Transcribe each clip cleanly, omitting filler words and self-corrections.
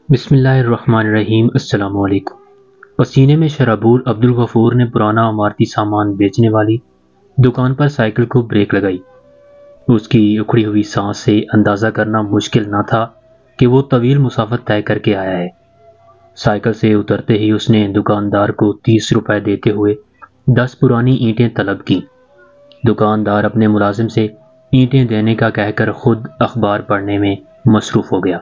بسم اللہ الرحمن الرحیم۔ السلام علیکم۔ پسینے میں شرابور عبدالغفور نے پرانا عمارتی سامان بیچنے والی دکان پر سائیکل کو بریک لگائی۔ اس کی اکھڑی ہوئی سانس سے اندازہ کرنا مشکل نہ تھا کہ وہ طویل مسافت طے کر کے آیا ہے۔ سائیکل سے اترتے ہی اس نے دکاندار کو 30 روپے دیتے ہوئے 10 پرانی اینٹیں طلب کی۔ دکاندار اپنے ملازم سے اینٹیں دینے کا کہہ کر خود اخبار پڑھنے میں مصروف ہو گیا۔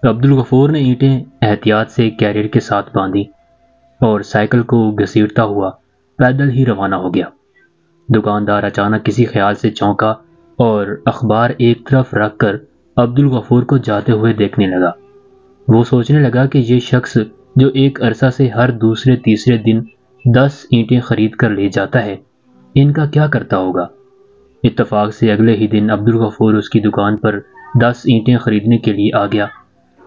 عبدالغفور نے اینٹیں احتیاط سے کیریئر کے ساتھ باندھی اور سائیکل کو گھسیٹتا ہوا پیدل ہی روانہ ہو گیا۔ دکاندار اچانک کسی خیال سے چونکا اور اخبار ایک طرف رکھ کر عبدالغفور کو جاتے ہوئے دیکھنے لگا۔ وہ سوچنے لگا کہ یہ شخص جو ایک عرصہ سے ہر دوسرے تیسرے دن 10 اینٹیں خرید کر لے جاتا ہے، ان کا کیا کرتا ہوگا۔ اتفاق سے اگلے ہی دن عبدالغفور اس کی دکان پر 10 اینٹیں خریدنے کے لیے آ گیا۔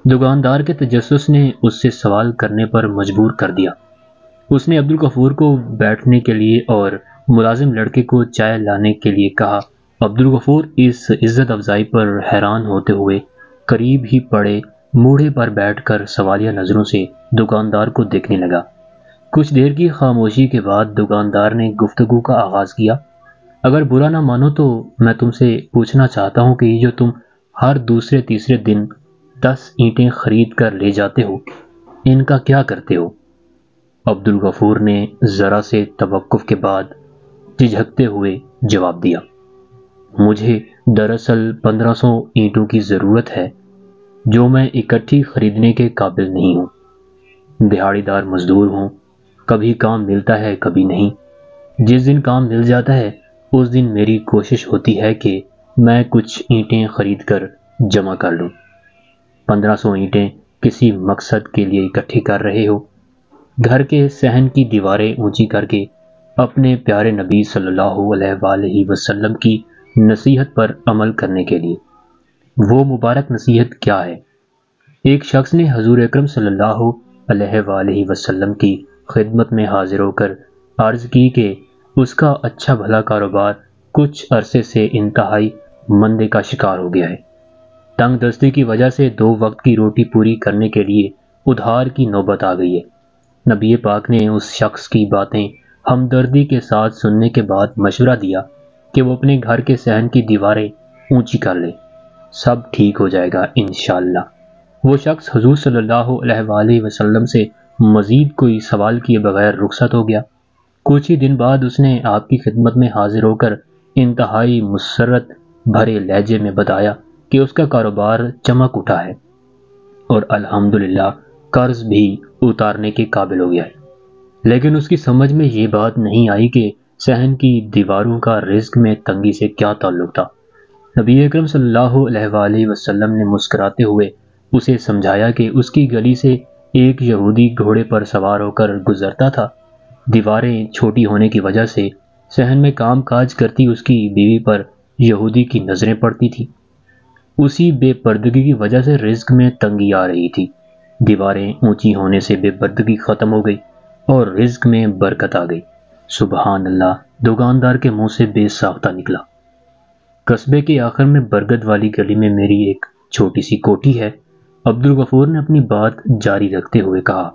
دکاندار کے تجسس نے اس سے سوال کرنے پر مجبور کر دیا۔ اس نے عبدالغفور کو بیٹھنے کے لیے اور ملازم لڑکے کو چائے لانے کے لیے کہا۔ عبدالغفور اس عزت افزائی پر حیران ہوتے ہوئے قریب ہی پڑے موڑے پر بیٹھ کر سوالیہ نظروں سے دکاندار کو دیکھنے لگا۔ کچھ دیر کی خاموشی کے بعد دکاندار نے گفتگو کا آغاز کیا۔ اگر برا نہ مانو تو میں تم سے پوچھنا چاہتا ہوں کہ یہ جو تم ہر دوسرے تیسرے دن 10 اینٹیں خرید کر لے جاتے ہو، ان کا کیا کرتے ہو؟ عبدالغفور نے ذرا سے توقف کے بعد جھجکتے ہوئے جواب دیا، مجھے دراصل 1500 اینٹوں کی ضرورت ہے جو میں اکٹھی خریدنے کے قابل نہیں ہوں۔ دہاڑی دار مزدور ہوں، کبھی کام ملتا ہے کبھی نہیں۔ جس دن کام مل جاتا ہے اس دن میری کوشش ہوتی ہے کہ میں کچھ اینٹیں خرید کر جمع کر لوں۔ 1500 اینٹیں کسی مقصد کے لیے اکٹھی کر رہے ہو، گھر کے صحن کی دیواریں اونچی کر کے اپنے پیارے نبی صلی اللہ علیہ وآلہ وسلم کی نصیحت پر عمل کرنے کے لیے۔ وہ مبارک نصیحت کیا ہے؟ ایک شخص نے حضور اکرم صلی اللہ علیہ وآلہ وسلم کی خدمت میں حاضر ہو کر عرض کی کہ اس کا اچھا بھلا کاروبار کچھ عرصے سے انتہائی مندے کا شکار ہو گیا ہے۔ تنگ دستی کی وجہ سے 2 وقت کی روٹی پوری کرنے کے لیے ادھار کی نوبت آ گئی ہے۔ نبی پاک نے اس شخص کی باتیں ہمدردی کے ساتھ سننے کے بعد مشورہ دیا کہ وہ اپنے گھر کے صحن کی دیواریں اونچی کر لے، سب ٹھیک ہو جائے گا انشاءاللہ۔ وہ شخص حضور صلی اللہ علیہ وآلہ وسلم سے مزید کوئی سوال کیے بغیر رخصت ہو گیا۔ کچھ ہی دن بعد اس نے آپ کی خدمت میں حاضر ہو کر انتہائی مسرت بھرے لہجے میں بتایا کہ اس کا کاروبار چمک اٹھا ہے اور الحمدللہ قرض بھی اتارنے کے قابل ہو گیا ہے۔ لیکن اس کی سمجھ میں یہ بات نہیں آئی کہ صحن کی دیواروں کا رزق میں تنگی سے کیا تعلق تھا۔ نبی اکرم صلی اللہ علیہ وآلہ وسلم نے مسکراتے ہوئے اسے سمجھایا کہ اس کی گلی سے ایک یہودی گھوڑے پر سوار ہو کر گزرتا تھا۔ دیواریں چھوٹی ہونے کی وجہ سے صحن میں کام کاج کرتی اس کی بیوی پر یہودی کی نظریں پڑتی تھی۔ اسی بے پردگی کی وجہ سے رزق میں تنگی آ رہی تھی۔ دیواریں اونچی ہونے سے بے پردگی ختم ہو گئی اور رزق میں برکت آ گئی۔ سبحان اللہ، دکاندار کے منہ سے بے ساختہ نکلا۔ قصبے کے آخر میں برگد والی گلی میں میری ایک چھوٹی سی کوٹھی ہے، عبدالغفور نے اپنی بات جاری رکھتے ہوئے کہا،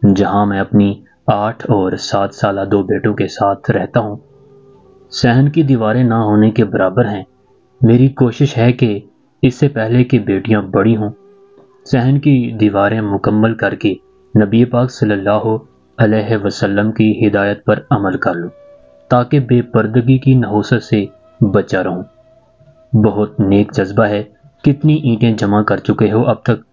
جہاں میں اپنی 8 اور 7 سالہ 2 بیٹوں کے ساتھ رہتا ہوں۔ صحن کی دیواریں نہ ہونے کے برابر ہیں۔ میری کوشش ہے کہ اس سے پہلے کہ بیٹیاں بڑی ہوں، صحن کی دیواریں مکمل کر کے نبی پاک صلی اللہ علیہ وسلم کی ہدایت پر عمل کر لوں تاکہ بے پردگی کی نحوست سے بچا رہوں۔ بہت نیک جذبہ ہے، کتنی اینٹیں جمع کر چکے ہو اب تک؟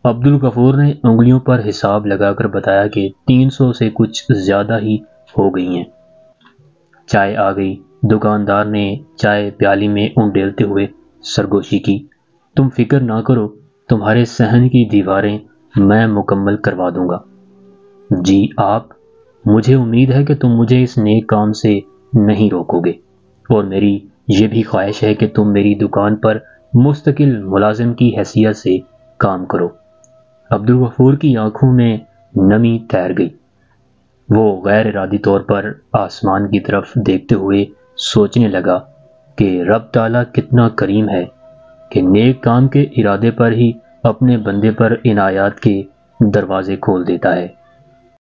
عبدالغفور نے انگلیوں پر حساب لگا کر بتایا کہ 300 سے کچھ زیادہ ہی ہو گئی ہیں۔ چائے آ گئی۔ دکاندار نے چائے پیالی میں انڈیلتے ہوئے سرگوشی کی، تم فکر نہ کرو، تمہارے صحن کی دیواریں میں مکمل کروا دوں گا۔ جی آپ؟ مجھے امید ہے کہ تم مجھے اس نیک کام سے نہیں روکو گے، اور میری یہ بھی خواہش ہے کہ تم میری دکان پر مستقل ملازم کی حیثیت سے کام کرو۔ عبدالغفور کی آنکھوں میں نمی تیر گئی۔ وہ غیر ارادی طور پر آسمان کی طرف دیکھتے ہوئے سوچنے لگا کہ رب تعالیٰ کتنا کریم ہے کہ نیک کام کے ارادے پر ہی اپنے بندے پر عنایات کے دروازے کھول دیتا ہے۔